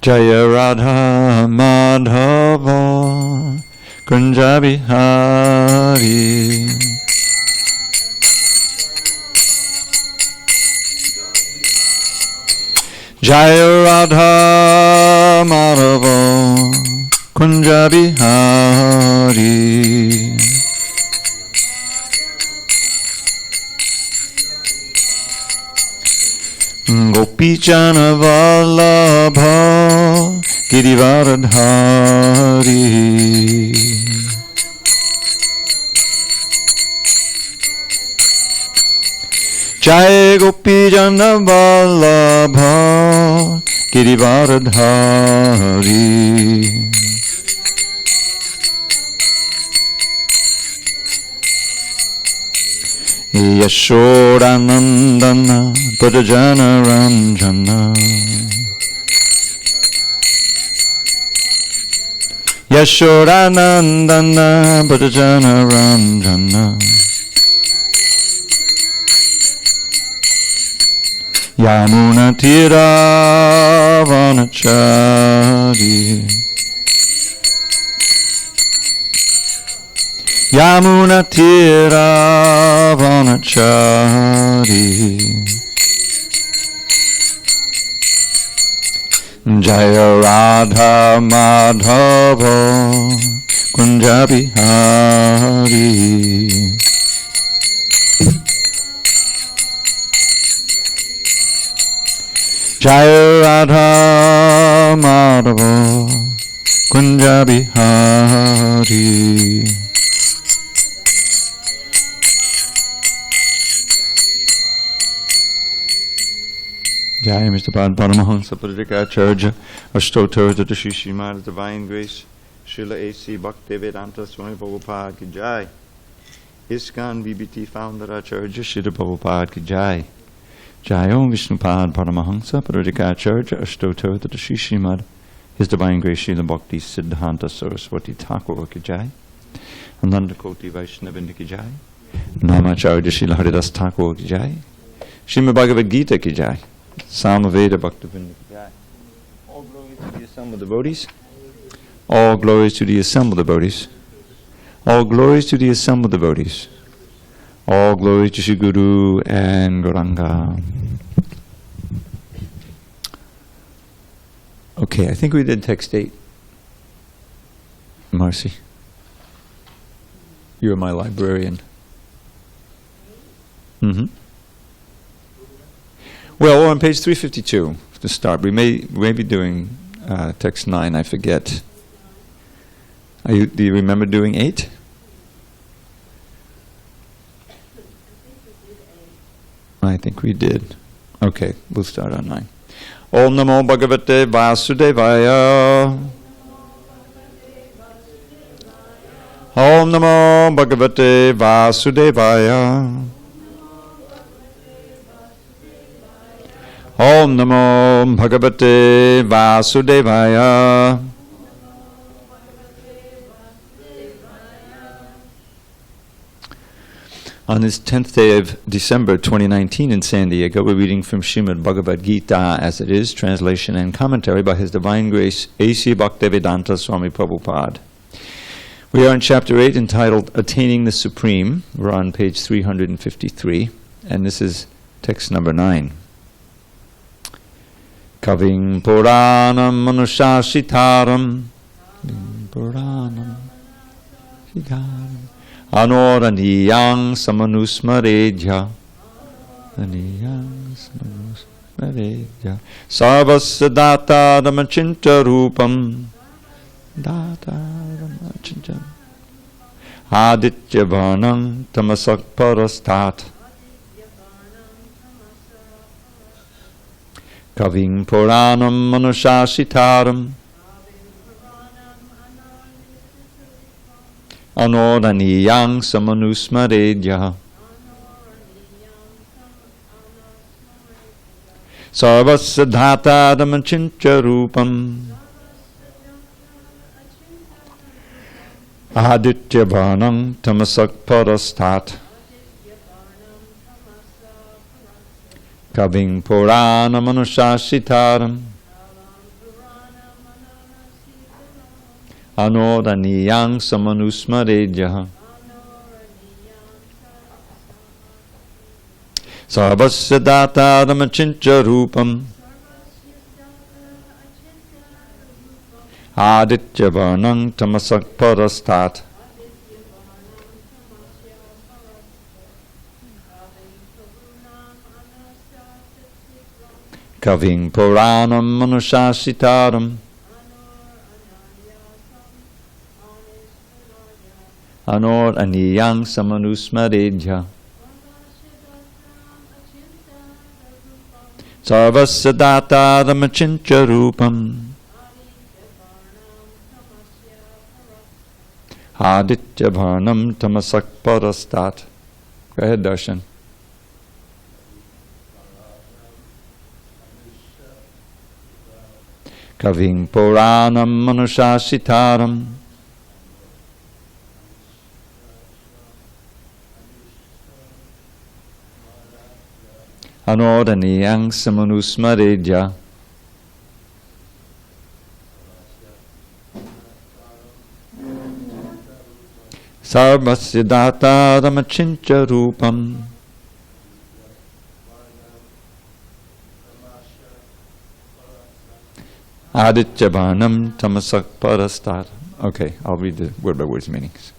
Jaya Radha Madhava Kunja Bihari. Jaya Radha Madhava Kunja Bihari. Gopi Jana Vallabha Girivardhari. Jai Gopi Jana Vallabha Girivardhari. Yashodanandana Pradajana Ranjana. Yashodanandana Pradajana Ranjana. Yamuna Tira Vanachari. Yamuna Tira Vanachari. Jaya Radha Madhava Kunja Bihari. Jaya Radha Madhava Kunja Bihari. Jai Mr. Pad Paramahansa Pradikacharya Ashtotar to Shri Srimad Divine Grace Srila A.C. Bhaktivedanta Swami Prabhupada Ki Jai. ISKCON BBT Founder Acharya Srila Prabhupada Ki Jai. Jai Om Vishnupad Paramahansa Pradikacharya Ashtotar to Shri Srimad His Divine Grace Srila Bhakti Siddhanta Saraswati Thakur Ki Jai. Ananda Koti Vaishnavinda Ki Jai. Namacharya Srila Haridas Thakur Ki Jai. Srimad Bhagavad Gita Ki Jai. Samaveda Bhaktivinoda Ki Jai. All glories to the assembled devotees. All glories to the assembled devotees. All glories to the assembled devotees. All glories to Shri Guru and Gauranga. Okay, I think we did text 8. Marcy, you're my librarian. Mm-hmm. Well, we're on page 352 to start. We may be doing text 9, I forget. Do you remember doing 8? I think we did. Okay, we'll start on 9. Om Namo Bhagavate Vasudevaya. Om Namo Bhagavate Vasudevaya. Om Namo Bhagavate Vasudevaya. On this 10th day of December 2019 in SanDiego, we're reading from Srimad Bhagavad Gita as it is, translation and commentary by His Divine Grace A.C. Bhaktivedanta Swami Prabhupada. We are in Chapter 8 entitled Attaining the Supreme. We're on page 353, and this is text number 9. Kaving Puranam Manushashitaram Puranam Shitaram Anoraniyang Samanusmaredya Aniyang Samanusmaredya Sarvasya Data Ramachinta Rupam Data Ramachinta Aditya Varnam Tamasak Parastat Kaving Puranam Manushashitaram Anoraniyang Samanusmaredya Sarvasya Dhata Ramachincha Rupam Aditya Varnam Tamasak Parastat Kaving Purana Manushashitaram Anoraniyang samanusmarejaha. Sarvasya dataram achincha rupam. Aditya varnang tamasak parastat. Kaving Puranam Manushasitaram Anor Aniyang Samanusmaredya Sarvasya Dataram Achincha Rupam Aditya Varnam Tamasak Parastat. Go ahead, Darshan. Kaving Puranam Manushasitaram Anodaniyang Samanusmaredya Sarvasya Dataram Achincha Rupam Aditya Varnam Tamasak Parastat. Okay, I'll read the word by words meanings.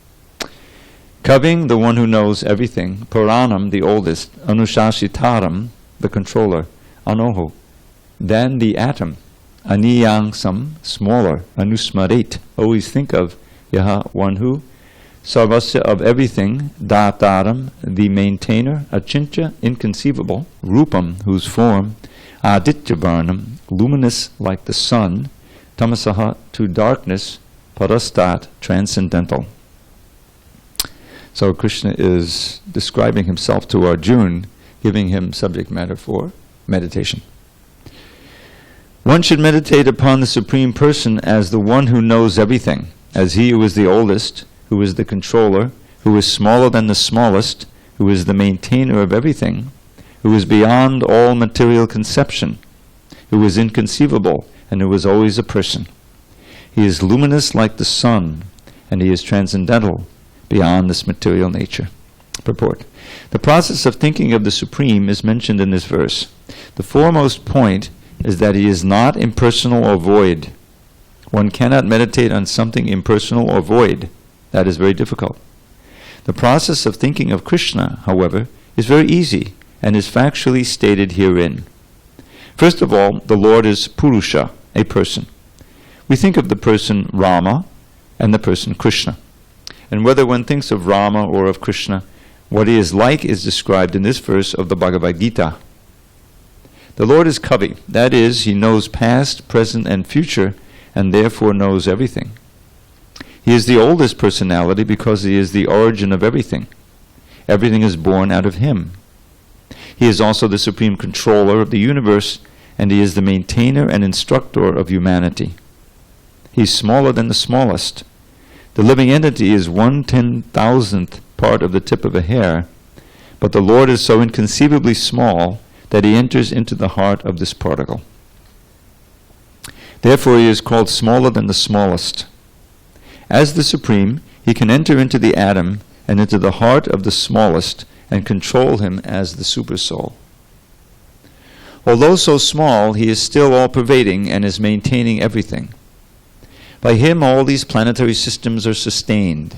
Kaving, the one who knows everything, Puranam, the oldest, Anushasitaram, the controller, Anoho, then the atom, Aniyangsam, smaller, Anusmaret, always think of, Yaha, one who, Sarvasya, of everything, Dataram, the maintainer, Achincha, inconceivable, Rupam, whose form, Aditya Varnam, luminous like the sun, Tamasaha, to darkness, Parastat, transcendental. So Krishna is describing himself to Arjuna, giving him subject matter for meditation. One should meditate upon the Supreme Person as the one who knows everything, as he who is the oldest, who is the controller, who is smaller than the smallest, who is the maintainer of everything, who is beyond all material conception, who is inconceivable, and who is always a person. He is luminous like the sun, and he is transcendental, beyond this material nature. Purport. The process of thinking of the Supreme is mentioned in this verse. The foremost point is that he is not impersonal or void. One cannot meditate on something impersonal or void. That is very difficult. The process of thinking of Krishna, however, is very easy and is factually stated herein. First of all, the Lord is Purusha, a person. We think of the person Rama and the person Krishna. And whether one thinks of Rama or of Krishna, what he is like is described in this verse of the Bhagavad Gita. The Lord is Kavi, that is, he knows past, present, and future, and therefore knows everything. He is the oldest personality because he is the origin of everything. Everything is born out of him. He is also the supreme controller of the universe, and he is the maintainer and instructor of humanity. He is smaller than the smallest. The living entity is 1/10,000th part of the tip of a hair, but the Lord is so inconceivably small that he enters into the heart of this particle. Therefore he is called smaller than the smallest. As the Supreme, he can enter into the atom and into the heart of the smallest and control him as the Supersoul. Although so small, he is still all-pervading and is maintaining everything. By him, all these planetary systems are sustained.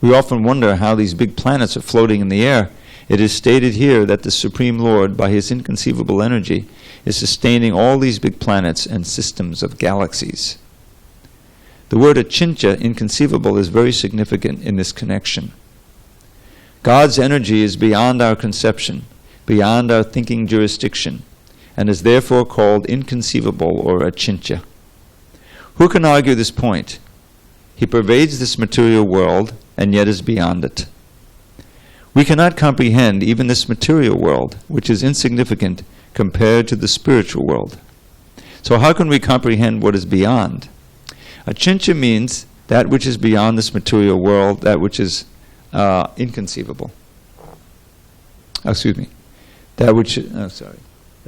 We often wonder how these big planets are floating in the air. It is stated here that the Supreme Lord, by his inconceivable energy, is sustaining all these big planets and systems of galaxies. The word achintya, inconceivable, is very significant in this connection. God's energy is beyond our conception, beyond our thinking jurisdiction, and is therefore called inconceivable or achintya. Who can argue this point? He pervades this material world and yet is beyond it. We cannot comprehend even this material world, which is insignificant compared to the spiritual world. So how can we comprehend what is beyond? Achintya means that which is beyond this material world, that which is inconceivable. That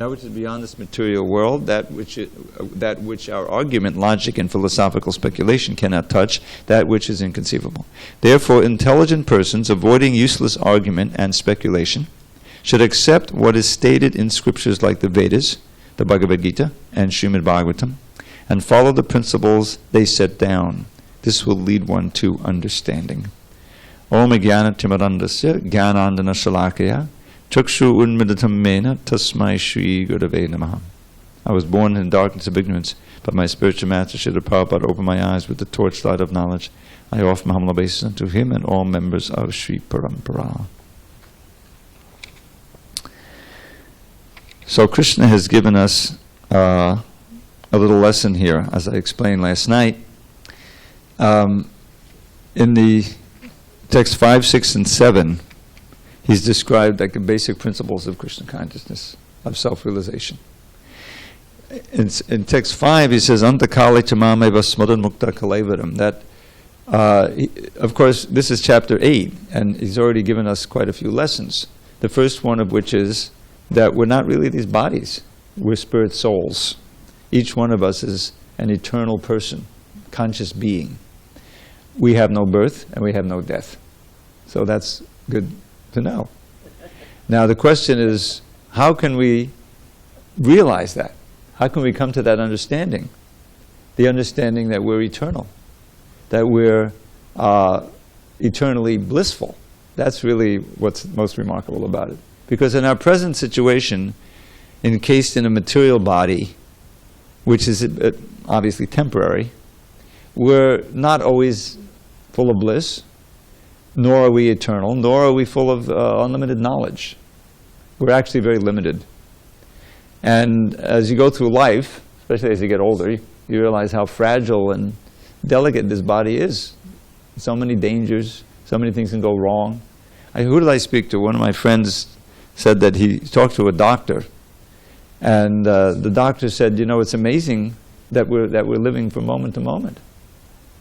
That which is beyond this material world, that which our argument, logic, and philosophical speculation cannot touch, that which is inconceivable. Therefore, intelligent persons, avoiding useless argument and speculation, should accept what is stated in scriptures like the Vedas, the Bhagavad Gita, and Srimad Bhagavatam, and follow the principles they set down. This will lead one to understanding. Om Jnana Timarandasya Jnanandana Shalakaya Chakshu Unmidatam Mena Tasmai Shri Gurave Namaha. I was born in darkness of ignorance, but my spiritual master Srila Prabhupada opened my eyes with the torchlight of knowledge. I offer my humble obeisance unto him and all members of Sri Parampara. So Krishna has given us a little lesson here, as I explained last night. In the text 5, 6, and 7, he's described like the basic principles of Krishna consciousness, of self-realization. In text 5, he says, Antakali chamameva smadan mukta kalevaram. That, of course, this is chapter 8, and he's already given us quite a few lessons. The first one of which is that we're not really these bodies. We're spirit souls. Each one of us is an eternal person, conscious being. We have no birth and we have no death. So that's good to know. Now the question is, how can we realize that? How can we come to that understanding? The understanding that we're eternal, that we're eternally blissful. That's really what's most remarkable about it. Because in our present situation, encased in a material body, which is obviously temporary, we're not always full of bliss, nor are we eternal, nor are we full of unlimited knowledge. We're actually very limited. And as you go through life, especially as you get older, you realize how fragile and delicate this body is. So many dangers, so many things can go wrong. Who did I speak to? One of my friends said that he talked to a doctor, and the doctor said, you know, it's amazing that we're living from moment to moment.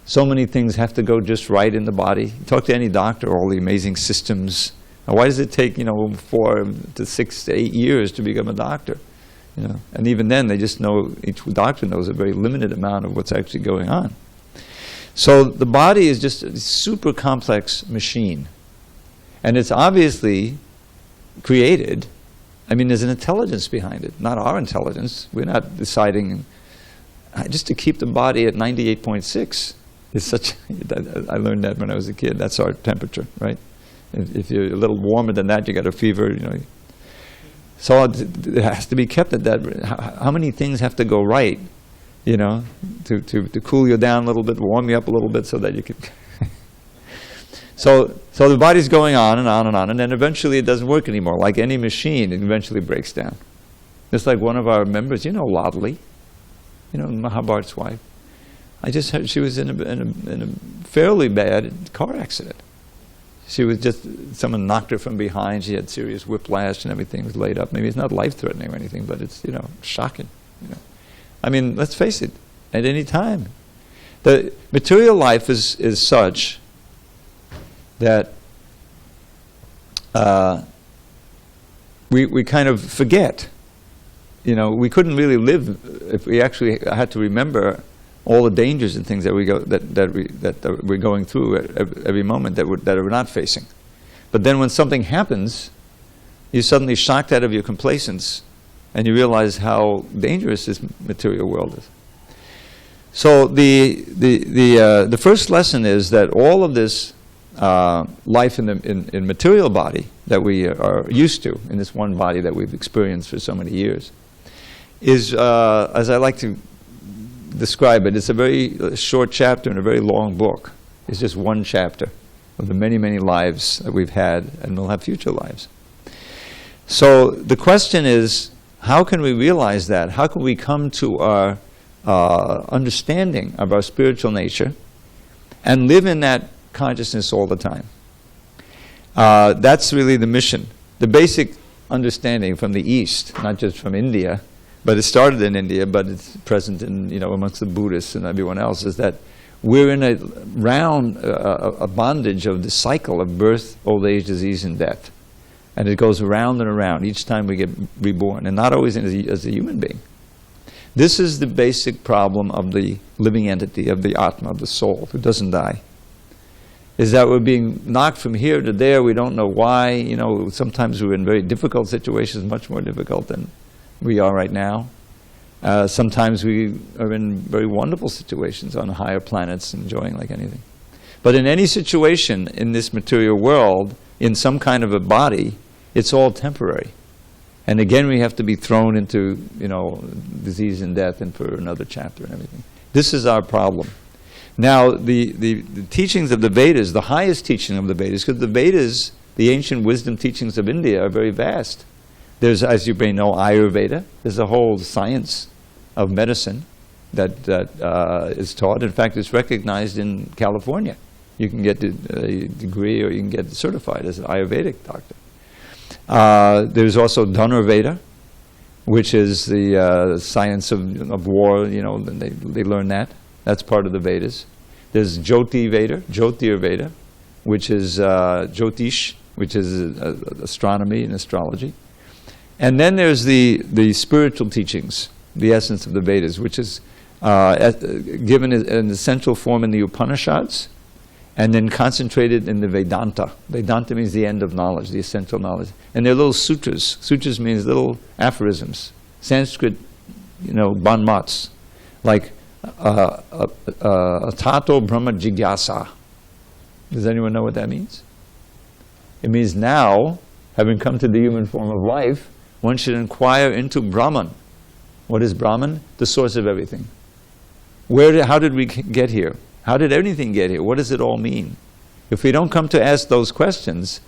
So many things have to go just right in the body. Talk to any doctor, all the amazing systems. Now, why does it take 4 to 6 to 8 years to become a doctor? And even then, they just know, each doctor knows a very limited amount of what's actually going on. So the body is just a super complex machine, and it's obviously created. I mean, there's an intelligence behind it, not our intelligence. We're not deciding just to keep the body at 98.6. Is such. I learned that when I was a kid. That's our temperature, right? If you're a little warmer than that, you got a fever. So it has to be kept at that. How many things have to go right, to cool you down a little bit, warm you up a little bit, so that you can. So the body's going on and on and on, and then eventually it doesn't work anymore. Like any machine, it eventually breaks down. Just like one of our members, Ladli, Mahabharata's wife. I just heard she was in a fairly bad car accident. She was someone knocked her from behind. She had serious whiplash and everything was laid up. Maybe it's not life-threatening or anything, but it's, shocking. I mean, let's face it, at any time. The material life is such that we kind of forget. We couldn't really live if we actually had to remember all the dangers and things that we're going through at every moment that we're not facing. But then when something happens, you're suddenly shocked out of your complacence, and you realize how dangerous this material world is. So the first lesson is that all of this life in material body that we are used to, in this one body that we've experienced for so many years, is, as I like to describe it, it's a very short chapter in a very long book. It's just one chapter of the many, many lives that we've had and will have future lives. So the question is, how can we realize that? How can we come to our understanding of our spiritual nature and live in that consciousness all the time? That's really the mission. The basic understanding from the East, not just from India, but it started in India, but it's present in, amongst the Buddhists and everyone else, is that we're in a bondage of the cycle of birth, old age, disease, and death. And it goes around and around each time we get reborn, and not always as a human being. This is the basic problem of the living entity, of the Atma, of the soul, who doesn't die. Is that we're being knocked from here to there, we don't know why. You know, sometimes we're in very difficult situations, much more difficult than we are right now. Sometimes we are in very wonderful situations on higher planets, enjoying like anything. But in any situation in this material world, in some kind of a body, it's all temporary. And again, we have to be thrown into, you know, disease and death, and for another chapter and everything. This is our problem. Now, the teachings of the Vedas, the highest teaching of the Vedas, because the Vedas, the ancient wisdom teachings of India, are very vast. There's, as you may know, Ayurveda. There's a whole science of medicine that is taught. In fact, it's recognized in California. You can get a degree, or you can get certified as an Ayurvedic doctor. There's also Dhanurveda, which is the science of war. You know, they learn that. That's part of the Vedas. There's Jyotirveda, which is Jyotish, which is astronomy and astrology. And then there's the spiritual teachings, the essence of the Vedas, which is given in essential form in the Upanishads, and then concentrated in the Vedanta. Vedanta means the end of knowledge, the essential knowledge. And they're little sutras. Sutras means little aphorisms, Sanskrit, you know, banmats, like Tato Brahma Jigyasa. Does anyone know what that means? It means now, having come to the human form of life, one should inquire into Brahman. What is Brahman? The source of everything. How did we get here? How did anything get here? What does it all mean? If we don't come to ask those questions,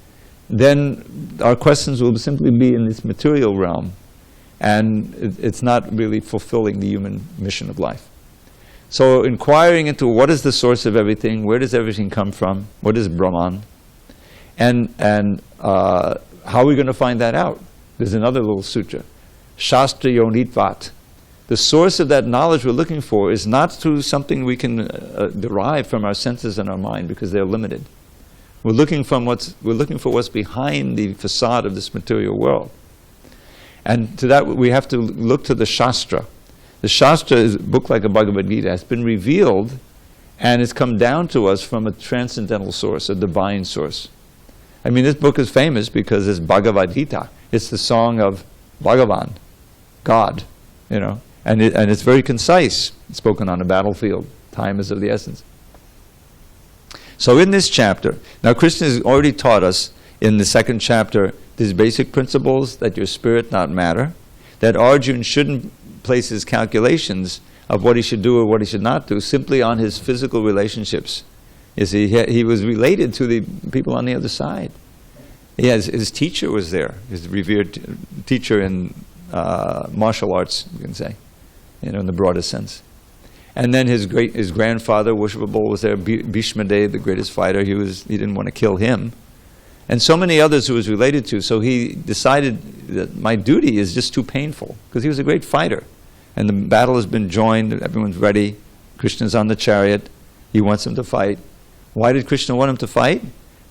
then our questions will simply be in this material realm, and it's not really fulfilling the human mission of life. So inquiring into what is the source of everything, where does everything come from, what is Brahman, and how are we going to find that out? There's another little sutra, Shastra Yonitvat. The source of that knowledge we're looking for is not through something we can derive from our senses and our mind, because they're limited. We're looking for what's behind the facade of this material world. And to that we have to look to the Shastra. The Shastra is a book like a Bhagavad Gita. It's been revealed, and it's come down to us from a transcendental source, a divine source. I mean, this book is famous because it's Bhagavadgita. It's the song of Bhagavan, God, you know. And it's very concise. It's spoken on a battlefield. Time is of the essence. So in this chapter, now Krishna has already taught us in the second chapter these basic principles, that your spirit, not matter, that Arjuna shouldn't place his calculations of what he should do or what he should not do simply on his physical relationships. You see, he was related to the people on the other side. His teacher was there, his revered teacher in martial arts, you can say, you know, in the broadest sense. And then his grandfather, worshipable, was there, Bhishma Dev, the greatest fighter. He didn't want to kill him. And so many others who was related to. So he decided that my duty is just too painful, because he was a great fighter. And the battle has been joined, everyone's ready. Krishna's on the chariot. He wants him to fight. Why did Krishna want him to fight?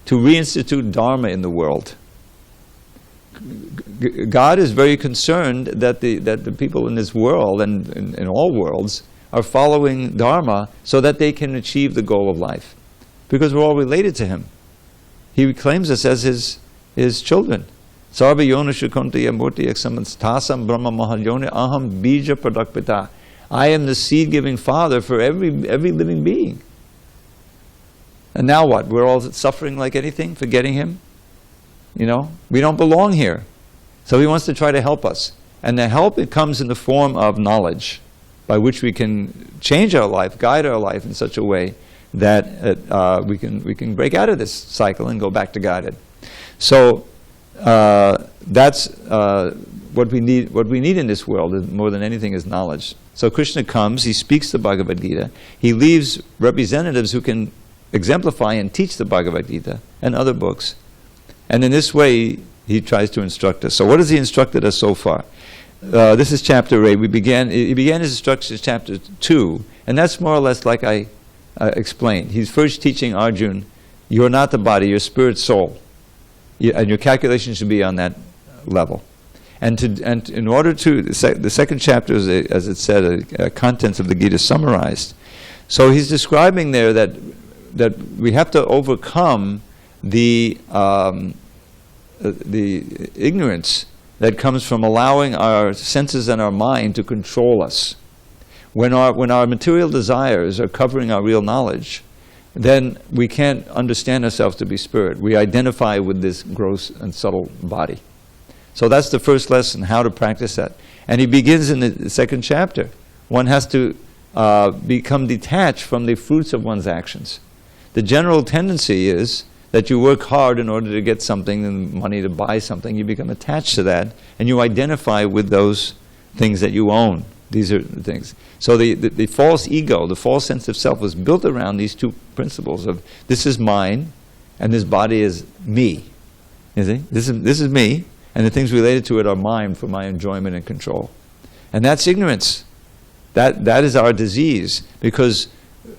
To reinstitute Dharma in the world. God is very concerned that the people in this world, and in all worlds, are following Dharma so that they can achieve the goal of life. Because we're all related to Him. He claims us as His children. Sarva yona shukanti amurti eksamantasam brahma mahalyone aham bija pradakpita. I am the seed-giving Father for every living being. And now what? We're all suffering like anything, forgetting Him? You know, we don't belong here. So He wants to try to help us. And the help, it comes in the form of knowledge, by which we can change our life, guide our life in such a way that we can break out of this cycle and go back to guided. So that's what we need. What we need in this world, more than anything, is knowledge. So Krishna comes, he speaks the Bhagavad Gita, he leaves representatives who can exemplify and teach the Bhagavad Gita and other books. And in this way, he tries to instruct us. So what has he instructed us so far? This is chapter 8. He began his instructions chapter 2, and that's more or less like I explained. He's first teaching Arjuna, you're not the body, you're spirit soul. and your calculation should be on that level. And in order to, the second chapter is, as it said, contents of the Gita summarized. So he's describing there that we have to overcome the ignorance that comes from allowing our senses and our mind to control us. When our material desires are covering our real knowledge, then we can't understand ourselves to be spirit. We identify with this gross and subtle body. So that's the first lesson, how to practice that. And he begins in the second chapter. One has to become detached from the fruits of one's actions. The general tendency is that you work hard in order to get something, and money to buy something. You become attached to that, and you identify with those things that you own. These are the things. So the false ego, the false sense of self, was built around these two principles of this is mine, and this body is me. You see, this is me, and the things related to it are mine for my enjoyment and control. And that's ignorance. That is our disease, because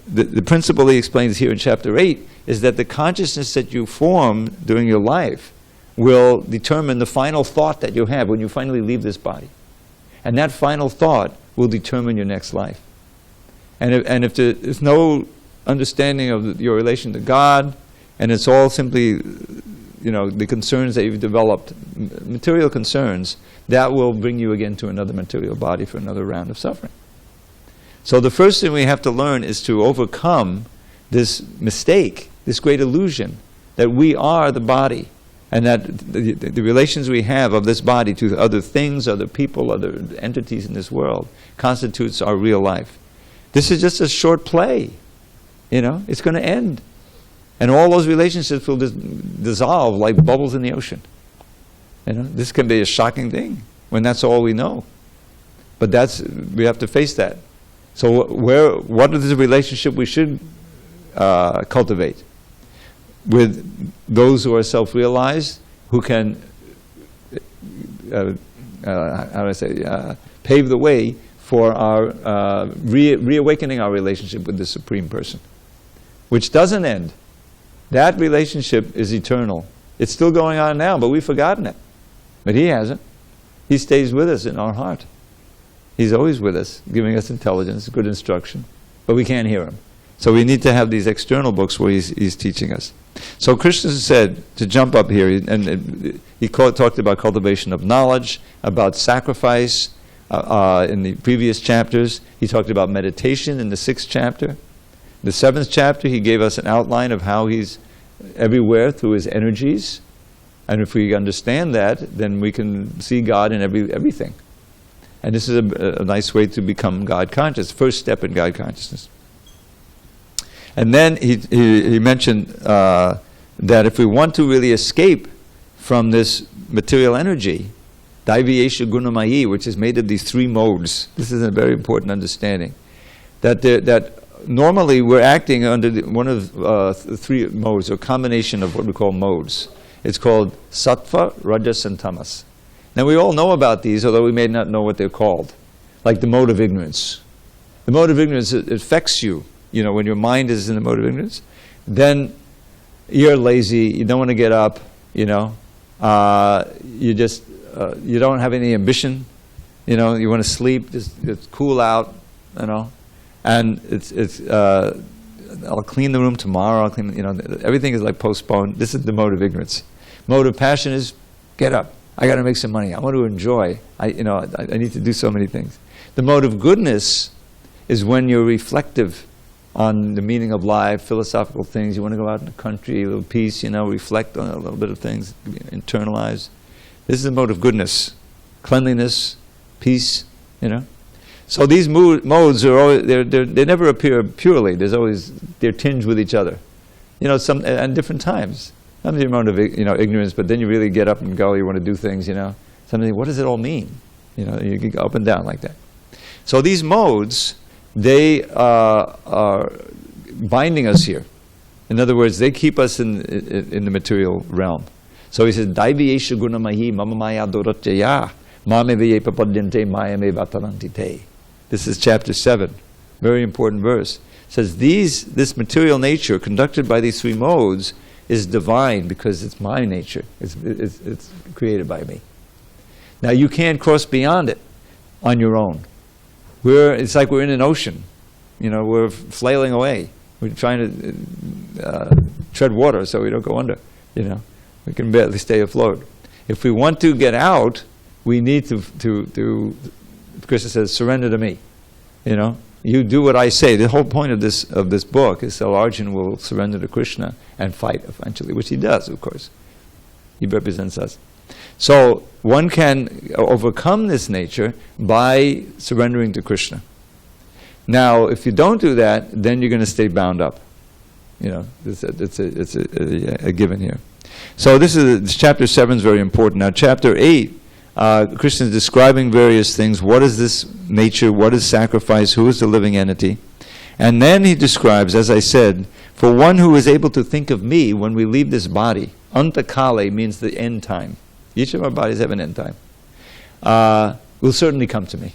the principle he explains here in chapter 8 is that the consciousness that you form during your life will determine the final thought that you have when you finally leave this body. And that final thought will determine your next life. And if there's no understanding of your relation to God, and it's all simply, the concerns that you've developed, material concerns, that will bring you again to another material body for another round of suffering. So the first thing we have to learn is to overcome this mistake, this great illusion, that we are the body, and that the relations we have of this body to other things, other people, other entities in this world constitutes our real life. This is just a short play. It's going to end. And all those relationships will dissolve like bubbles in the ocean. This can be a shocking thing when that's all we know. But we have to face that. So what is the relationship we should cultivate? With those who are self-realized, who can, pave the way for our reawakening our relationship with the Supreme Person, which doesn't end. That relationship is eternal. It's still going on now, but we've forgotten it. But he hasn't. He stays with us in our heart. He's always with us, giving us intelligence, good instruction, but we can't hear him. So we need to have these external books where he's teaching us. So Krishna said, to jump up here, and he talked about cultivation of knowledge, about sacrifice in the previous chapters. He talked about meditation in the 6th chapter. The 7th chapter, he gave us an outline of how he's everywhere through his energies. And if we understand that, then we can see God in everything. And this is a nice way to become God conscious, first step in God consciousness. And then he mentioned that if we want to really escape from this material energy, Daiviyesha Gunamayi, which is made of these 3 modes, this is a very important understanding, that normally we're acting under one of the 3 modes, or combination of what we call modes. It's called Sattva, Rajas, and Tamas. Now we all know about these, although we may not know what they're called, like the mode of ignorance. The mode of ignorance, it affects you. When your mind is in the mode of ignorance, then you're lazy, you don't want to get up, you don't have any ambition, you want to sleep, just cool out, and I'll clean the room tomorrow, everything is like postponed. This is the mode of ignorance. Mode of passion is, get up, I got to make some money, I want to enjoy, I need to do so many things. The mode of goodness is when you're reflective on the meaning of life, philosophical things. You want to go out in the country, a little peace, reflect on a little bit of things, internalize. This is the mode of goodness, cleanliness, peace, So these modes are always, they never appear purely. They're tinged with each other, some at different times. Sometimes you're in a mode of ignorance, but then you really get up and go. You want to do things, Something. What does it all mean? You can go up and down like that. So these modes, they are binding us here. In other words, they keep us in the material realm. So he says, Daiviyesha gunamahi mama maya dorachaya mame viye papadyante maya me vatarantite. This is chapter 7. Very important verse. It says, this material nature conducted by these 3 modes is divine because it's my nature. It's created by me. Now you can't cross beyond it on your own. It's like we're in an ocean. We're flailing away. We're trying to tread water so we don't go under. We can barely stay afloat. If we want to get out, we need to Krishna says, surrender to me. You do what I say. The whole point of this book is so Arjuna will surrender to Krishna and fight eventually, which he does, of course. He represents us. So one can overcome this nature by surrendering to Krishna. Now, if you don't do that, then you're going to stay bound up. It's a given here. So this chapter 7 is very important. Now, chapter 8, Krishna is describing various things. What is this nature? What is sacrifice? Who is the living entity? And then he describes, as I said, for one who is able to think of me when we leave this body. Antakale means the end time. Each of our bodies have an end time. Will certainly come to me.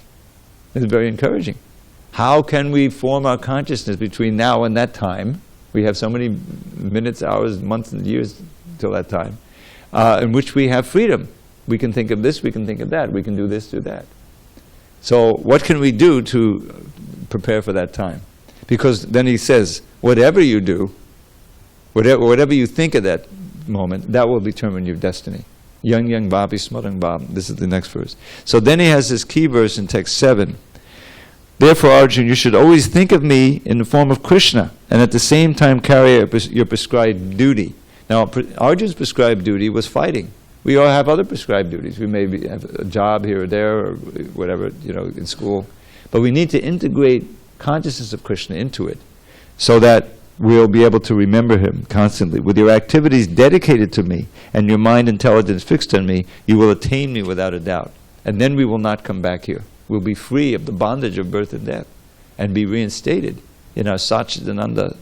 It's very encouraging. How can we form our consciousness between now and that time? We have so many minutes, hours, months, and years till that time, in which we have freedom. We can think of this, we can think of that, we can do this, do that. So what can we do to prepare for that time? Because then he says, whatever you do, whatever you think of that moment, that will determine your destiny. Yang yang bhavi smarang bhavam. This is the next verse. So then he has this key verse in text 7. Therefore, Arjuna, you should always think of me in the form of Krishna, and at the same time carry your prescribed duty. Now, Arjuna's prescribed duty was fighting. We all have other prescribed duties. We may have a job here or there, or whatever, in school. But we need to integrate consciousness of Krishna into it, so that we'll be able to remember him constantly. With your activities dedicated to me, and your mind intelligence fixed on me, you will attain me without a doubt. And then we will not come back here. We'll be free of the bondage of birth and death, and be reinstated in our Satchidananda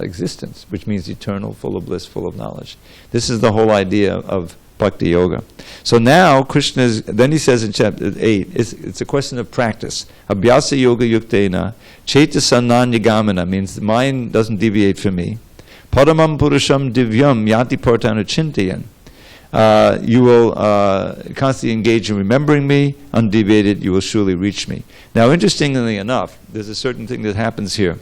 existence, which means eternal, full of bliss, full of knowledge. This is the whole idea of Bhakti Yoga. So now then he says in chapter 8, it's a question of practice. Abhyasa Yoga Yuktena, Chetasananya Gamana, means the mind doesn't deviate from me. Paramam Purusham Divyam Yanti Partana Chintayan. You will constantly engage in remembering me, undeviated, you will surely reach me. Now, interestingly enough, there's a certain thing that happens here.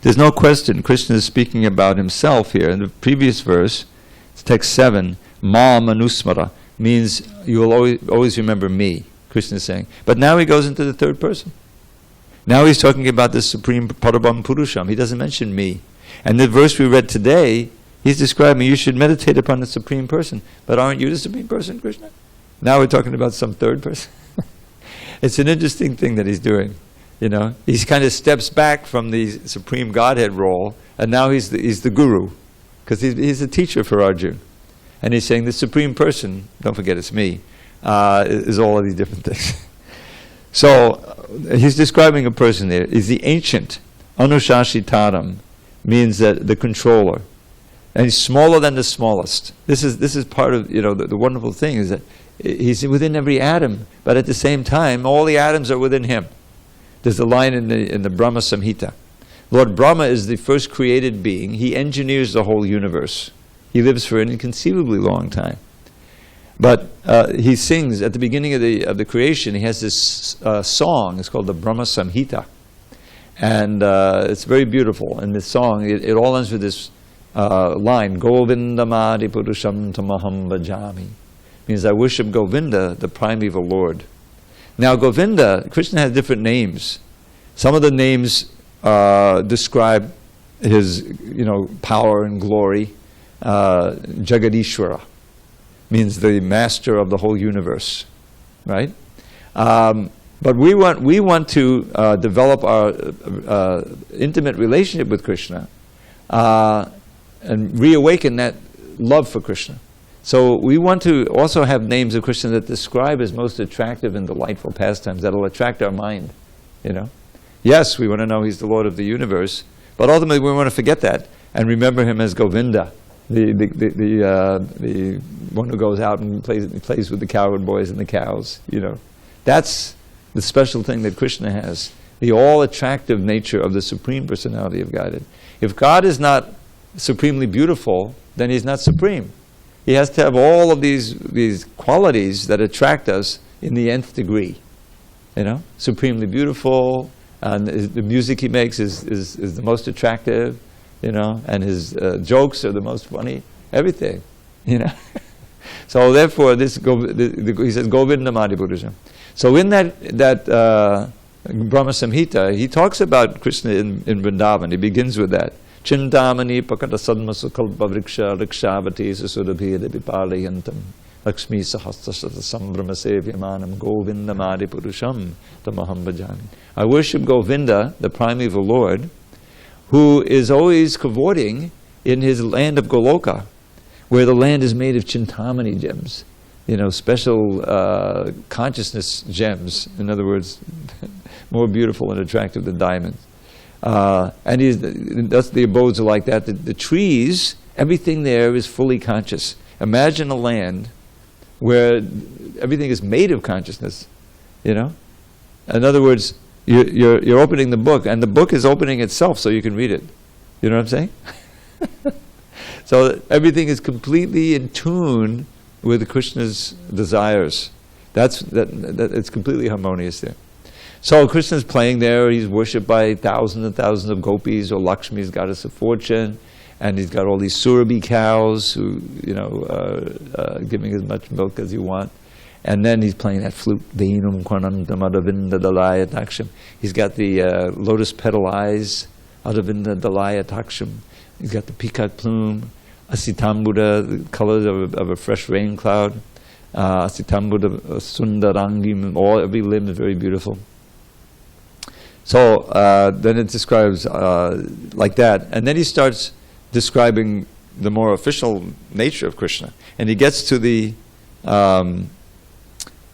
There's no question, Krishna is speaking about himself here. In the previous verse, it's text 7, Ma Manusmara, means you will always remember me, Krishna is saying. But now he goes into the third person. Now he's talking about the Supreme Parabam Purusham. He doesn't mention me. And the verse we read today, he's describing you should meditate upon the Supreme Person. But aren't you the Supreme Person, Krishna? Now we're talking about some third person. It's an interesting thing that he's doing. He kind of steps back from the Supreme Godhead role, and now he's the guru, because he's a teacher for Arjuna. And he's saying the Supreme Person, don't forget it's me, is all of these different things. So he's describing a person there. He's the ancient, Anushashitaram, means that the controller. And he's smaller than the smallest. This is part of the wonderful thing is that he's within every atom, but at the same time, all the atoms are within him. There's a line in the Brahma Samhita. Lord Brahma is the first created being. He engineers the whole universe. He lives for an inconceivably long time. But he sings at the beginning of the creation. He has this song. It's called the Brahma Samhita, and it's very beautiful. And this song, it all ends with this line: Govindamadi Purusham Tamaham Bhajami. Means I worship Govinda, the primeval Lord. Now Govinda, Krishna has different names. Some of the names describe his, power and glory. Jagadishwara means the master of the whole universe, right? But we want to develop our intimate relationship with Krishna and reawaken that love for Krishna. So we want to also have names of Krishna that describe his most attractive and delightful pastimes that will attract our mind. Yes, we want to know he's the Lord of the universe, but ultimately we want to forget that and remember him as Govinda, the one who goes out and plays with the cowherd boys and the cows. That's the special thing that Krishna has, the all-attractive nature of the Supreme Personality of Godhead. If God is not supremely beautiful, then he's not supreme. He has to have all of these qualities that attract us in the nth degree. Supremely beautiful, and the music he makes is the most attractive, and his jokes are the most funny, everything, So therefore, he says, Govinda Madhipurusha. So in that Brahma Samhita, he talks about Krishna in Vrindavan. He begins with that. Chintamani pakata sadmasukalpa vriksha rikshavati susudabhida vipalayantam Lakshmi sahastasata sambrama sevyamanam Govinda Madhipurusham tamaham bhajami. I worship Govinda, the primeval Lord, who is always cavorting in his land of Goloka, where the land is made of Chintamani gems, special consciousness gems. In other words, more beautiful and attractive than diamonds. And that's the abodes are like that. The trees, everything there is fully conscious. Imagine a land where everything is made of consciousness. In other words, you're opening the book, and the book is opening itself, so you can read it. You know what I'm saying? So everything is completely in tune with Krishna's desires. It's completely harmonious there. So Krishna's playing there. He's worshipped by thousands and thousands of gopis, or Lakshmi's goddess of fortune, and he's got all these Surabhi cows who, giving as much milk as you want. And then he's playing that flute. Venum kwanantam adavinda dalaya taksham. He's got the lotus petal eyes, adavinda dalaya taksham. He's got the peacock plume, asitambuddha, the colors of a fresh rain cloud. Asitambuddha sundarangim, every limb is very beautiful. So then it describes like that, and then he starts describing the more official nature of Krishna, and he gets to the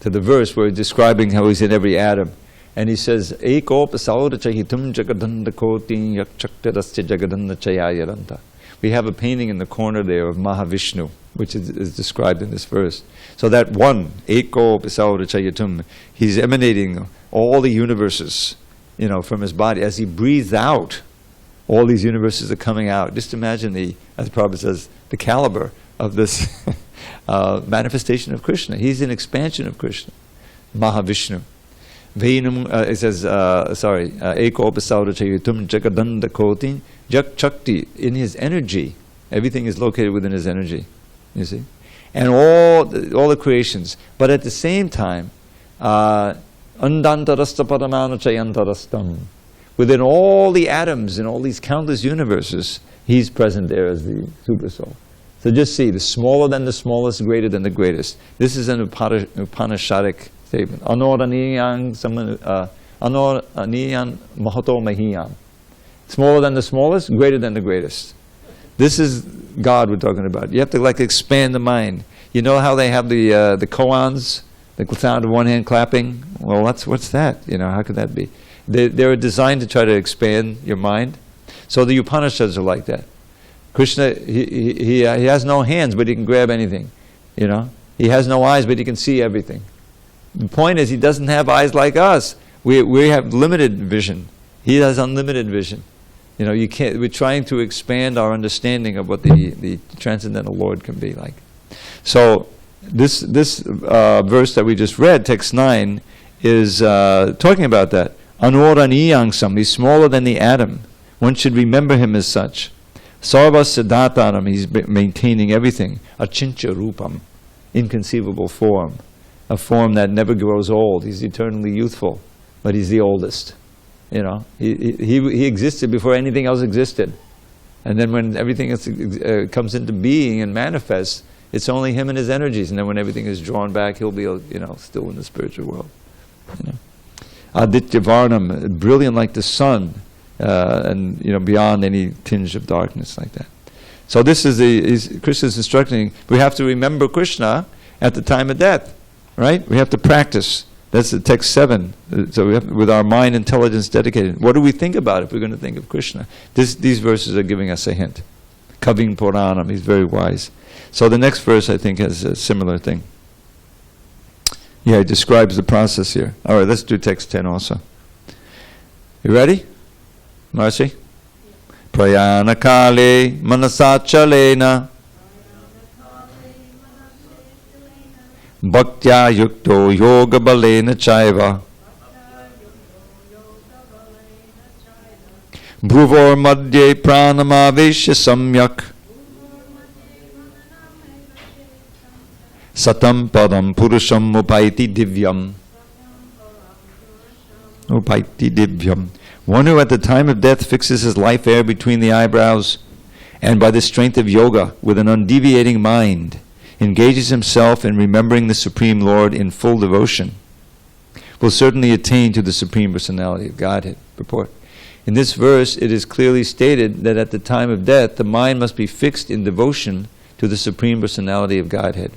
verse where he's describing how he's in every atom, and he says, "Eko pasaura chahitum jagadanda koti yakchaktarasya jagadanda chayayaranta." We have a painting in the corner there of Mahavishnu, which is described in this verse. So that one, Eko pasaura chahitum, he's emanating all the universes, from his body. As he breathes out, all these universes are coming out. Just imagine as Prabhupada says, the caliber of this manifestation of Krishna. He's an expansion of Krishna, Mahavishnu. It says, Eko pasaura chayitum jagadanda kotin jak chakti. In his energy, everything is located within his energy. You see, and all the creations. But at the same time, Andantarasta paramana chayantarastam. Within all the atoms in all these countless universes, he's present there as the super soul. So just see, the smaller than the smallest, greater than the greatest. This is an Upanishadic statement. Anoraniyan mahato mahiyam. Smaller than the smallest, greater than the greatest. This is God we're talking about. You have to expand the mind. You know how they have the koans? The sound of one hand clapping. Well, what's that? How could that be? They're designed to try to expand your mind. So the Upanishads are like that. Krishna, he has no hands, but he can grab anything. He has no eyes, but he can see everything. The point is, he doesn't have eyes like us. We have limited vision. He has unlimited vision. You can't. We're trying to expand our understanding of what the transcendental Lord can be like. So this verse that we just read, text 9, is talking about that. Anoraniyangsam, he's smaller than the atom. One should remember him as such. Sarva siddhataram, he's maintaining everything. Achincha rupam, inconceivable form. A form that never grows old. He's eternally youthful, but he's the oldest. He existed before anything else existed. And then when everything else comes into being and manifests, it's only him and his energies. And then when everything is drawn back, he'll be, still in the spiritual world. Aditya Varnam, brilliant like the sun, and beyond any tinge of darkness like that. So this is Krishna's instructing. We have to remember Krishna at the time of death, right? We have to practice. That's the text 7. So we have, with our mind intelligence dedicated. What do we think about if we're going to think of Krishna? These verses are giving us a hint. Kaving Puranam, he's very wise. So the next verse, I think, has a similar thing. Yeah, it describes the process here. All right, let's do text 10 also. You ready? Marcy? Prayana kale manasachalena bhaktya yukto yoga balena chaiva bhuvor madhye pranamavesha samyak satam padam purusham upaiti divyam. Upaiti divyam. One who at the time of death fixes his life air between the eyebrows and by the strength of yoga with an undeviating mind engages himself in remembering the Supreme Lord in full devotion will certainly attain to the Supreme Personality of Godhead. Purport. In this verse it is clearly stated that at the time of death the mind must be fixed in devotion to the Supreme Personality of Godhead.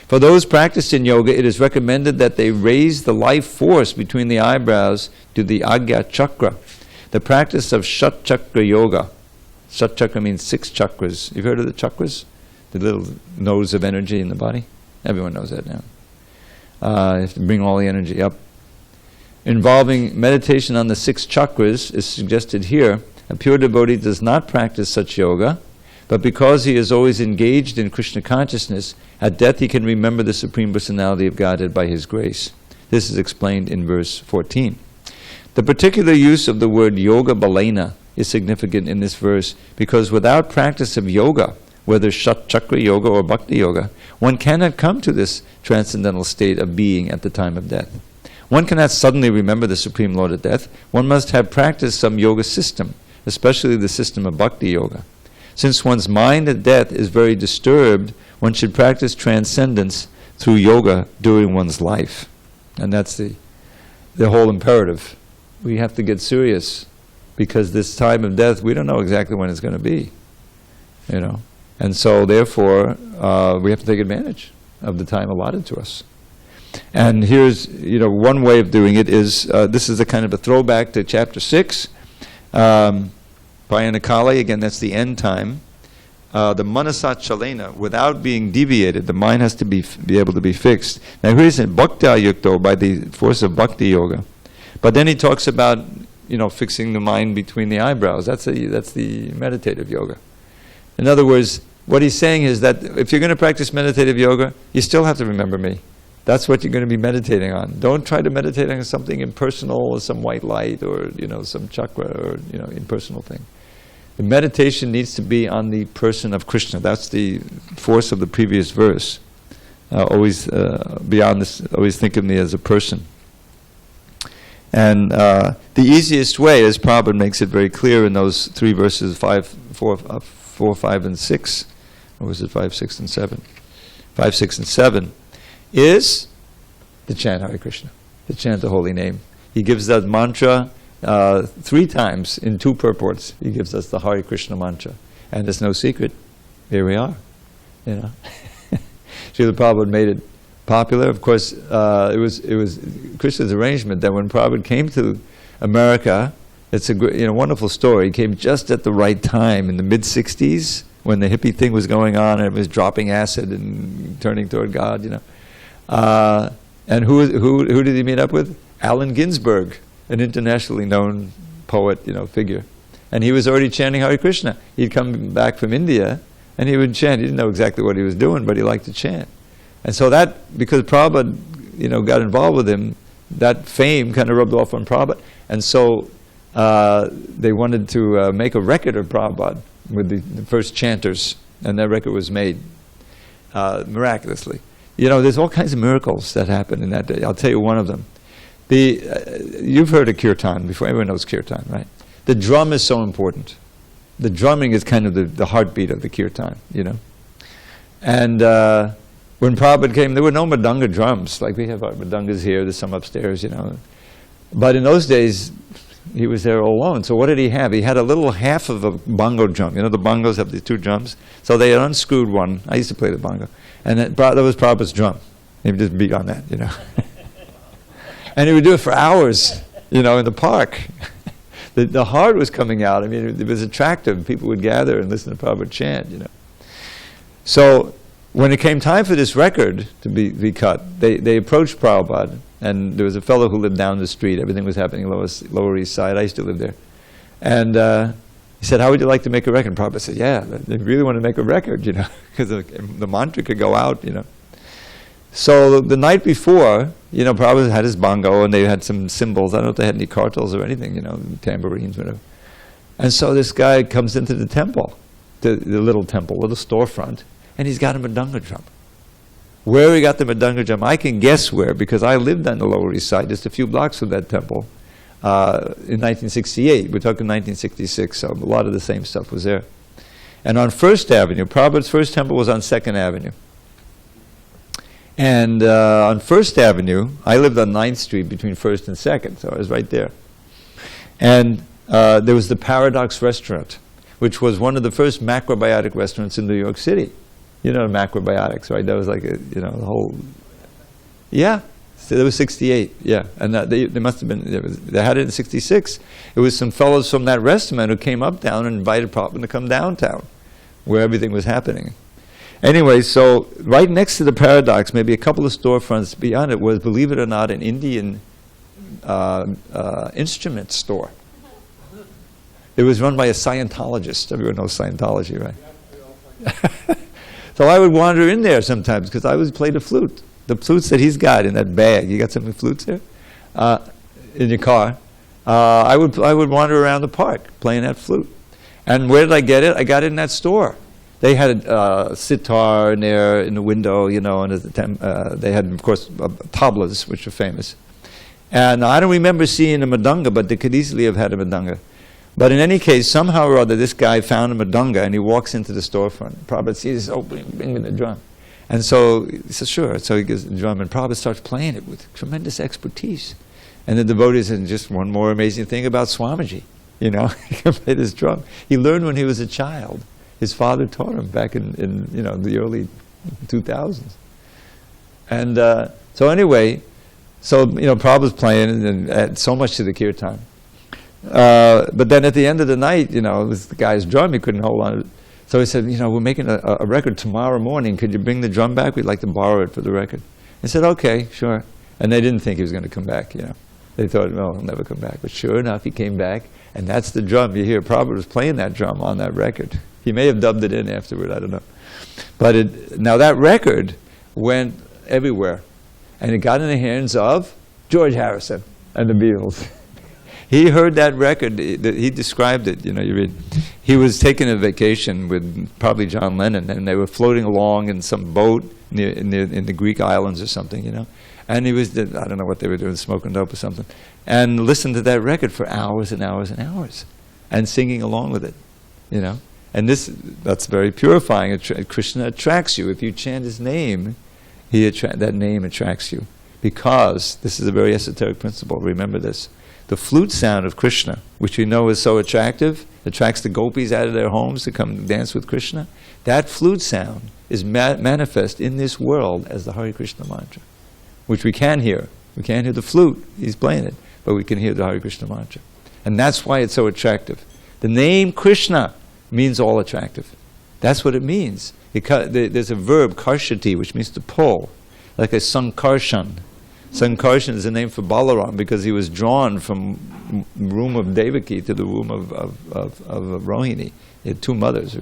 For those practiced in yoga, it is recommended that they raise the life force between the eyebrows to the Agya Chakra, the practice of Shat Chakra Yoga. Shat Chakra means 6 chakras. You've heard of the chakras? The little nose of energy in the body? Everyone knows that now. You have to bring all the energy up. Involving meditation on the 6 chakras is suggested here. A pure devotee does not practice such yoga, but because he is always engaged in Krishna consciousness, at death he can remember the Supreme Personality of Godhead by his grace. This is explained in verse 14. The particular use of the word yoga balena is significant in this verse because without practice of yoga, whether Shat Chakra Yoga or Bhakti Yoga, one cannot come to this transcendental state of being at the time of death. One cannot suddenly remember the Supreme Lord at death. One must have practiced some yoga system, especially the system of Bhakti Yoga. Since one's mind at death is very disturbed, one should practice transcendence through yoga during one's life. And that's the whole imperative. We have to get serious because this time of death, we don't know exactly when it's going to be. You know, and so therefore, we have to take advantage of the time allotted to us. And here's, one way of doing it is, this is a kind of a throwback to chapter 6. Prayanakale, again, that's the end time. The manasat chalena, without being deviated, the mind has to be able to be fixed. Now here he said bhaktya yukto, by the force of bhakti yoga. But then he talks about, fixing the mind between the eyebrows. That's the meditative yoga. In other words, what he's saying is that if you're going to practice meditative yoga, you still have to remember me. That's what you're going to be meditating on. Don't try to meditate on something impersonal or some white light or, some chakra or, impersonal thing. The meditation needs to be on the person of Krishna. That's the force of the previous verse. Always beyond this, always think of me as a person. And the easiest way, as Prabhupada makes it very clear in those 3 verses, 4, 5, and 6, or was it 5, 6, and 7? 5, 6, and 7, is to chant Hare Krishna, to chant the holy name. He gives that mantra 3 times in 2 purports. He gives us the Hare Krishna mantra. And it's no secret. Here we are. Srila Prabhupada made it popular. Of course, it was Krishna's arrangement that when Prabhupada came to America, it's a wonderful story. He came just at the right time in the mid-60s when the hippie thing was going on and it was dropping acid and turning toward God, And who did he meet up with? Allen Ginsberg, an internationally known poet, figure. And he was already chanting Hare Krishna. He'd come back from India and he would chant. He didn't know exactly what he was doing, but he liked to chant. And so that, because Prabhupada, got involved with him, that fame kind of rubbed off on Prabhupada. And so they wanted to make a record of Prabhupada with the first chanters, and that record was made miraculously. There's all kinds of miracles that happen in that day. I'll tell you one of them. You've heard of kirtan before. Everyone knows kirtan, right? The drum is so important. The drumming is kind of the heartbeat of the kirtan, And when Prabhupada came, there were no Madanga drums. Like we have our Madangas here, there's some upstairs, But in those days, he was there all alone. So what did he have? He had a little half of a bongo drum. The bongos have the 2 drums. So they had unscrewed one. I used to play the bongo. And that was Prabhupada's drum. He would just beat on that, And he would do it for hours, in the park. The heart was coming out. I mean, it was attractive. People would gather and listen to Prabhupada chant, So when it came time for this record to be cut, they approached Prabhupada, and there was a fellow who lived down the street. Everything was happening Lower East Side. I used to live there. And He said, how would you like to make a record? Prabhupada said, yeah, they really want to make a record, because the mantra could go out, So the night before, Prabhupada had his bongo, and they had some cymbals. I don't know if they had any kartals or anything, tambourines, whatever. And so this guy comes into the temple, the little temple with a storefront, and he's got a mridanga drum. Where he got the mridanga drum, I can guess where, because I lived on the Lower East Side, just a few blocks from that temple, in 1968. We're talking 1966, so a lot of the same stuff was there. And on First Avenue, Prabhupada's first temple was on 2nd Avenue. And on First Avenue, I lived on 9th Street between 1st and 2nd, so I was right there. And there was the Paradox Restaurant, which was one of the first macrobiotic restaurants in New York City. Macrobiotics, right? That was like, the whole... Yeah, so that was 68, yeah. And they must have been, they had it in 66. It was some fellows from that restaurant who came uptown and invited Prabhupada to come downtown, where everything was happening. Anyway, so right next to the Paradox, maybe a couple of storefronts beyond it, was, believe it or not, an Indian instrument store. It was run by a Scientologist. Everyone knows Scientology, right? So I would wander in there sometimes, because I would play the flute. The flutes that he's got in that bag. You got some flutes there? In your car. I would wander around the park playing that flute. And where did I get it? I got it in that store. They had a sitar in there in the window, and they had, of course, tablas, which are famous. And I don't remember seeing a mridanga, but they could easily have had a mridanga. But in any case, somehow or other, this guy found a mridanga, and he walks into the storefront. Prabhupada sees, bring me the drum. And so he says, sure. So he gives the drum, and Prabhupada starts playing it with tremendous expertise. And the devotees said, just one more amazing thing about Swamiji. He can play this drum. He learned when he was a child. His father taught him back in the early 2000s. And so anyway, Prabhupada's playing, and add so much to the kirtan. But then at the end of the night, it was the guy's drum, he couldn't hold on to it. So he said, we're making a record tomorrow morning. Could you bring the drum back? We'd like to borrow it for the record. I said, okay, sure. And they didn't think he was going to come back, They thought, no, he'll never come back. But sure enough, he came back, and that's the drum. You hear Prabhupada was playing that drum on that record. He may have dubbed it in afterward, I don't know. But now that record went everywhere. And it got in the hands of George Harrison and the Beatles. He heard that record, he described it, you read. He was taking a vacation with probably John Lennon, and they were floating along in some boat in the Greek islands or something, And he was, I don't know what they were doing, smoking dope or something, and listened to that record for hours and hours and hours, and singing along with it, And that's very purifying. Krishna attracts you. If you chant his name, that name attracts you. Because, this is a very esoteric principle, remember this. The flute sound of Krishna, which we know is so attractive, attracts the gopis out of their homes to come dance with Krishna. That flute sound is manifest in this world as the Hare Krishna mantra, which we can hear. We can't hear the flute, he's playing it, but we can hear the Hare Krishna mantra. And that's why it's so attractive. The name Krishna means all attractive. That's what it means. There's a verb, karshati, which means to pull, like a sankarshan. Sankarshan is a name for Balaram because he was drawn from the room of Devaki to the room of Rohini. He had two mothers.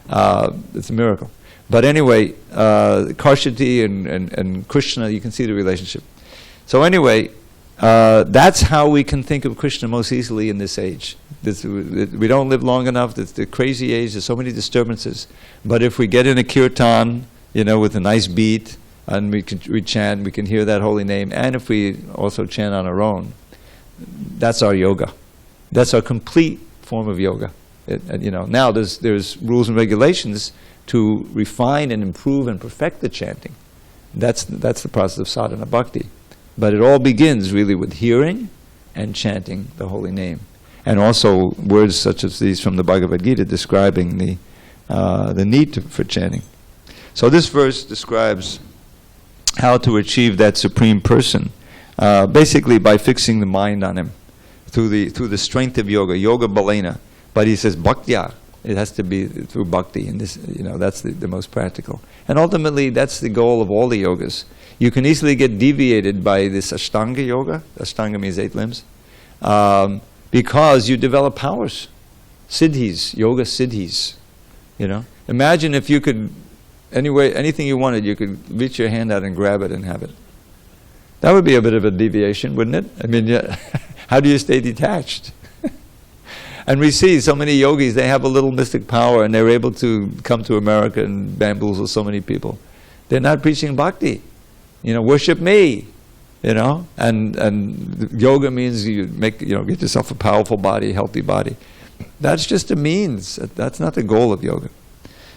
It's a miracle. But anyway, Karshati and Krishna, you can see the relationship. So anyway, that's how we can think of Krishna most easily in this age. We don't live long enough. It's the crazy age. There's so many disturbances. But if we get in a kirtan, with a nice beat, and we chant, we can hear that holy name. And if we also chant on our own, that's our yoga. That's our complete form of yoga. Now there's rules and regulations to refine and improve and perfect the chanting. That's the process of sadhana bhakti. But it all begins really with hearing and chanting the holy name. And also words such as these from the Bhagavad Gita describing the need for chanting. So this verse describes how to achieve that supreme person, basically by fixing the mind on him through the strength of yoga balena. But he says bhaktya, it has to be through bhakti, and this, that's the most practical. And ultimately, that's the goal of all the yogas. You can easily get deviated by this Ashtanga Yoga. Ashtanga means 8 limbs, because you develop powers. siddhis, yoga siddhis. You know, imagine if you could, anyway, anything you wanted, you could reach your hand out and grab it and have it. That would be a bit of a deviation, wouldn't it? I mean, yeah, how do you stay detached? And we see so many yogis, they have a little mystic power and they're able to come to America and bamboozle so many people. They're not preaching bhakti. You know, worship me. You know, and yoga means you make, you know, get yourself a powerful body, healthy body. That's just a means. That's not the goal of yoga.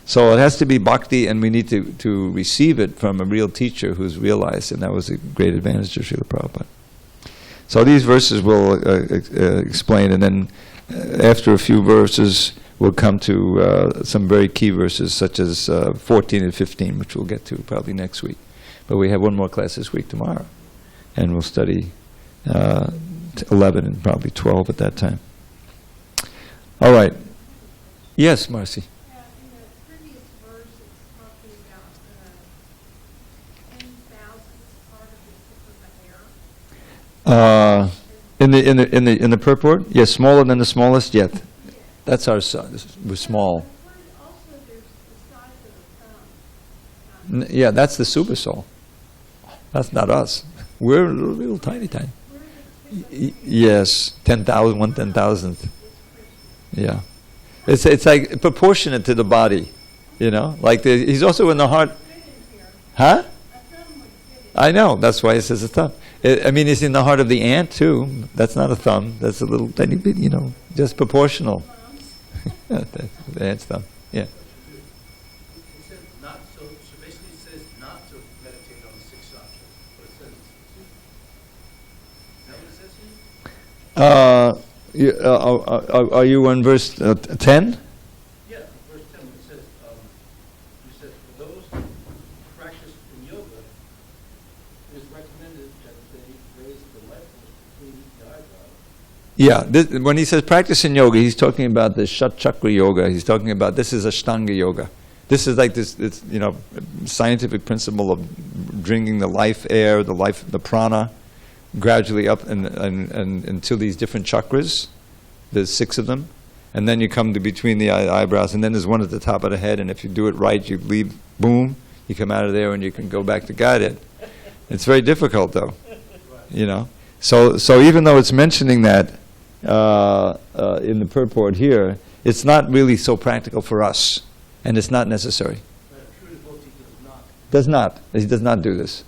So it has to be bhakti, and we need to receive it from a real teacher who's realized, and that was a great advantage of Srila Prabhupada. So these verses will explain, and then after a few verses, we'll come to some very key verses, such as 14 and 15, which we'll get to probably next week. But we have one more class this week tomorrow. And we'll study 11 and probably 12 at that time. All right. Yes, Marcy. In the previous verse, it's talking about 10,000 part of the tip of the hair. In the purport, yes, smaller than the smallest yet. That's our son. We're small. Also, there's the size of the thumb. Yeah, that's the super soul. That's not us. We're a little tiny. Yes, 10,000, 1/10,000th. Yeah, it's like proportionate to the body, you know. Like he's also in the heart. Huh? I know. That's why it says a thumb. I mean, he's in the heart of the ant too. That's not a thumb. That's a little tiny bit, you know, just proportional. The ant's thumb. Yeah. Are you on verse 10? Yeah, verse 10, it says, you said, for those who practice in yoga, it is recommended that they raise the left between the eyebrows. Yeah, when he says practice in yoga, he's talking about the Shat Chakra Yoga. He's talking about, this is Ashtanga Yoga. This is like this, you know, scientific principle of drinking the life air, the prana, gradually up and until these different chakras. There's 6 of them, and then you come to between the eyebrows, and then there's one at the top of the head, and if you do it right, you leave, boom, you come out of there and you can go back to Godhead. It's very difficult though, you know. So even though it's mentioning that in the purport here, it's not really so practical for us, and it's not necessary. Does not. He does not do this.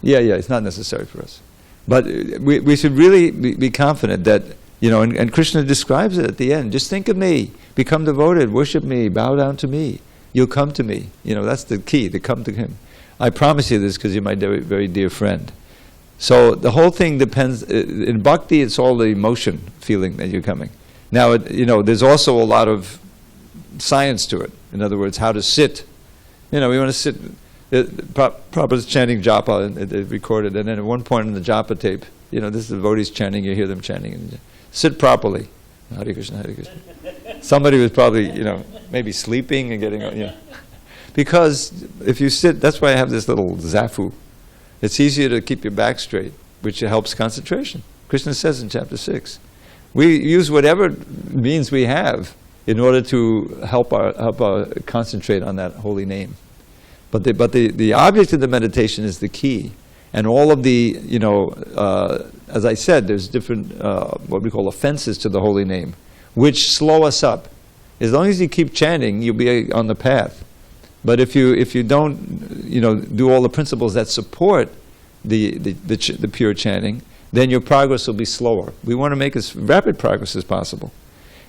Yeah, it's not necessary for us. But we should really be confident that, you know, and Krishna describes it at the end. Just think of me, become devoted, worship me, bow down to me. You'll come to me. You know, that's the key, to come to him. I promise you this because you're my very, very dear friend. So the whole thing depends, in bhakti it's all the emotion, feeling that you're coming. Now, you know, there's also a lot of science to it. In other words, how to sit. You know, we want to sit. Prabhupada's chanting japa, and they recorded, and then at one point in the japa tape, you know, this is the devotees chanting, you hear them chanting, and sit properly. Harekrishna, Harekrishna. Somebody was probably, you know, maybe sleeping and getting, you know. Because if you sit, that's why I have this little zafu. It's easier to keep your back straight, which helps concentration. Krishna says in chapter 6. We use whatever means we have in order to help our concentrate on that holy name. But the object of the meditation is the key. And all of the, you know, as I said, there's different, what we call offenses to the holy name, which slow us up. As long as you keep chanting, you'll be on the path. But if you don't, you know, do all the principles that support the pure chanting, then your progress will be slower. We want to make as rapid progress as possible.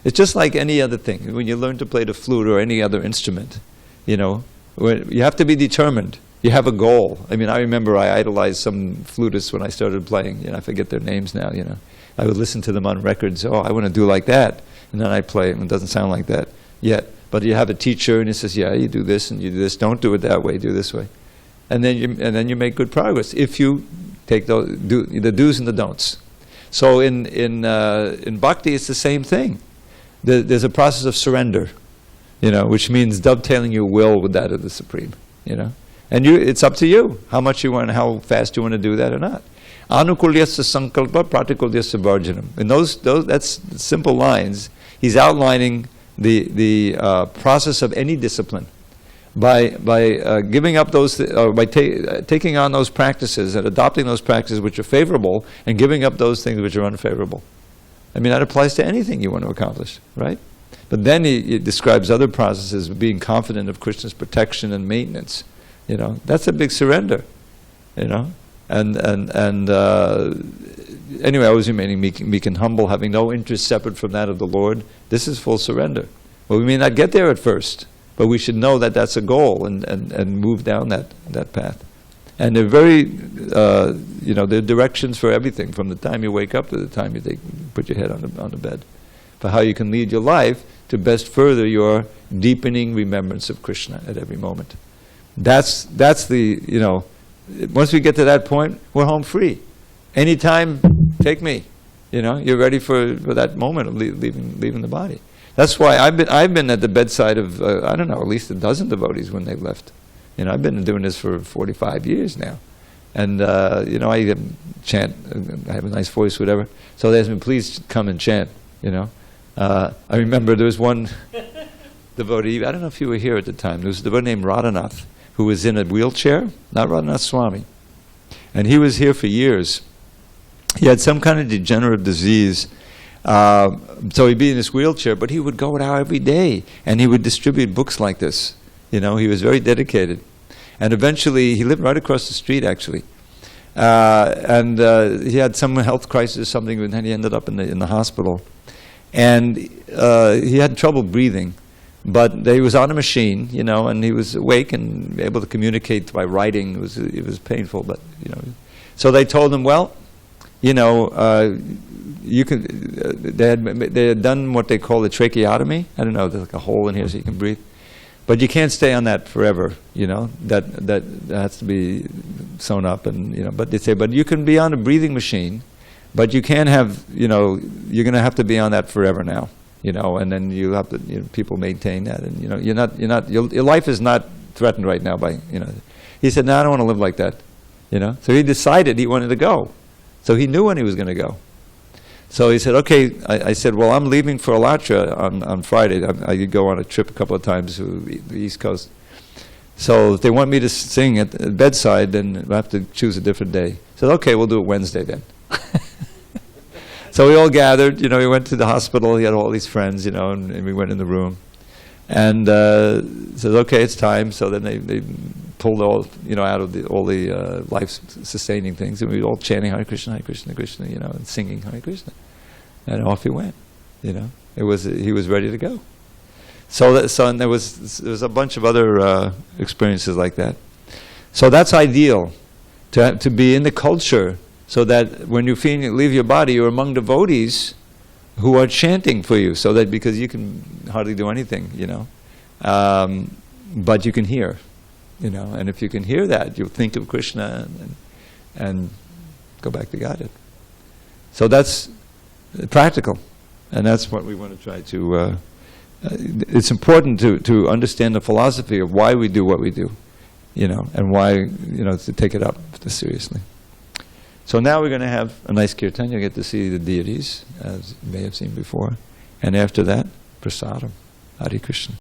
It's just like any other thing. When you learn to play the flute or any other instrument, you know, you have to be determined. You have a goal. I mean, I remember I idolized some flutists when I started playing. You know, I forget their names now, you know. I would listen to them on records. Oh, I want to do like that. And then I play, and it doesn't sound like that yet. But you have a teacher, and he says, yeah, you do this, and you do this. Don't do it that way, do this way. And then you make good progress if you take the do's and the don'ts. So in bhakti, it's the same thing. There's a process of surrender, you know, which means dovetailing your will with that of the Supreme, you know. And it's up to you how much you want, how fast you want to do that or not. Anukulyasya sankalpa, pratikulyasya varjanam. In those that's simple lines. he's outlining the process of any discipline. By giving up those, by taking on those practices and adopting those practices which are favorable and giving up those things which are unfavorable. I mean, that applies to anything you want to accomplish, right? But then he describes other processes of being confident of Krishna's protection and maintenance. You know, that's a big surrender, you know? Anyway, always remaining meek and humble, having no interest separate from that of the Lord. This is full surrender. Well, we may not get there at first, but we should know that that's a goal and move down that path. And they're very, you know, there are directions for everything, from the time you wake up to the time you put your head on the bed, for how you can lead your life to best further your deepening remembrance of Krishna at every moment. That's the, you know, once we get to that point, we're home free. Anytime, take me. You know, you're ready for that moment of leaving the body. That's why I've been at the bedside of, I don't know, at least a dozen devotees when they've left. You know, I've been doing this for 45 years now. And, you know, I chant, I have a nice voice, whatever. So they asked me, please come and chant, you know. I remember there was one devotee, I don't know if you were here at the time, there was a devotee named Radhanath, who was in a wheelchair, not Radhanath Swami. And he was here for years. He had some kind of degenerative disease, so he'd be in this wheelchair, but he would go out every day, and he would distribute books like this. You know, he was very dedicated. And eventually, he lived right across the street, actually. And he had some health crisis or something, and then he ended up in the hospital. And he had trouble breathing, but he was on a machine, you know, and he was awake and able to communicate by writing. It was painful, but, you know. So they told him, well, you know, you can. They had done what they call a tracheotomy. I don't know, there's like a hole in here so you can breathe. But you can't stay on that forever, you know. That has to be sewn up, and you know. But they say, but you can be on a breathing machine, but you can't have, you know, you're going to have to be on that forever now, you know. And then you have to, you know, people maintain that, and you know, your life is not threatened right now by, you know. He said, no, I don't want to live like that, you know. So he decided he wanted to go. So he knew when he was going to go. So he said, okay, I said, well, I'm leaving for Alatra on Friday. I go on a trip a couple of times to the East Coast. So if they want me to sing at the bedside, then I have to choose a different day. I said, okay, we'll do it Wednesday then. So we all gathered, you know, we went to the hospital, he had all these friends, you know, and we went in the room. And said, okay, it's time. So then they pulled all, you know, out of all the life-sustaining things, and we were all chanting Hare Krishna, Krishna, you know, and singing Hare Krishna, and off he went. You know, he was ready to go. And there was a bunch of other experiences like that. So that's ideal, to be in the culture, so that when you leave your body, you're among devotees who are chanting for you, so that, because you can hardly do anything, you know, but you can hear. You know, and if you can hear that, you'll think of Krishna and go back to Godhead. So that's practical, and that's what we want to try to. It's important to understand the philosophy of why we do what we do, you know, and why, you know, to take it up seriously. So now we're going to have a nice kirtan. You'll get to see the deities, as you may have seen before, and after that, prasadam. Hare Krishna.